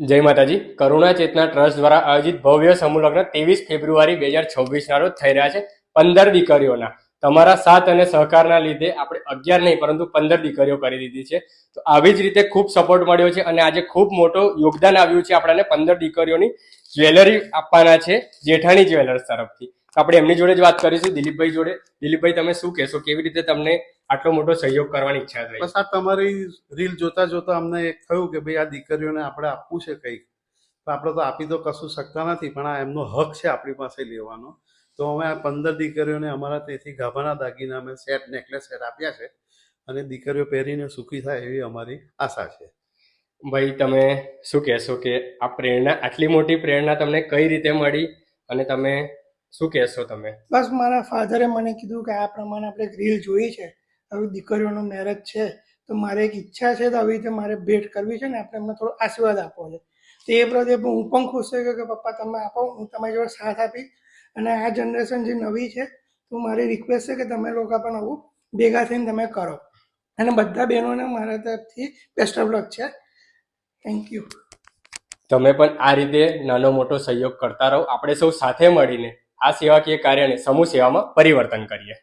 જય માતાજી. કરુણા ચેતના ટ્રસ્ટ દ્વારા આયોજિત ભવ્ય સમૂહ લગ્ન 23 ફેબ્રુઆરી 2026 ના રોજ થઈ રહ્યા છે 15 દીકરીઓના. તમારા સાથ અને સહકારના લીધે આપણે 11 નહીં પરંતુ 15 દીકરીઓ કરી દીધી છે. તો આવી જ રીતે ખૂબ સપોર્ટ મળ્યો છે અને આજે ખૂબ મોટો યોગદાન આવ્યું છે. આપણને 15 દીકરીઓની જ્વેલરી આપવાના છે જેઠાણી જ્વેલર્સ તરફથી. આપણે એમની જોડે જ વાત કરીશું, દિલીપભાઈ જોડે. દિલીપભાઈ, તમે શું કહેશો? કેવી રીતે તમને આટલો મોટો સહયોગ કરવાની ઈચ્છા થઈ? બસ આ તમારી રીલ જોતા જોતા અમને એક થયું કે ભાઈ આ દીકરીઓને આપણે આપવું છે કંઈક, તો આપણે તો આપી તો કશું શકતા નથી, પણ આ એમનો હક છે આપણી પાસે લેવાનો. તો અમે આ 15 દીકરીઓને અમારા તેથી ગાભાના દાગીના અમે સેટ, નેકલેસ સેટ આપ્યા છે અને દીકરીઓ પહેરીને સુખી થાય એવી અમારી આશા છે. ભાઈ, તમે શું કહેશો કે આ પ્રેરણા, આટલી મોટી પ્રેરણા તમને કઈ રીતે મળી અને તમે શું કહેશો? તમે બસ મારા ફાધરે મને કીધું કે આ પ્રમાણે આપણે એક રીલ જોઈ છે, હવે દીકરીઓનો મેરેજ છે તો મારે એક ઈચ્છા છે, તો આવી રીતે મારે ભેટ કરવી છે ને આપણે એમને થોડો આશીર્વાદ આપવો છે. તો એ પ્રત્યે હું પણ ખુશ થઈ ગયો કે પપ્પા તમે આપો, હું તમારી જોડે સાથ આપીશ. અને આ જનરેશન જે નવી છે, તો મારી રિક્વેસ્ટ છે કે તમે લોકો પણ આવું ભેગા થઈને તમે કરો. અને બધા બહેનોને મારા તરફથી બેસ્ટ ઓફ લક છે. Thank you. તમે પણ આ રીતે નાનો મોટો સહયોગ કરતા રહો. આપણે સૌ સાથે મળીને આ સેવાકીય કાર્યને સમૂહ સેવામાં પરિવર્તન કરીએ.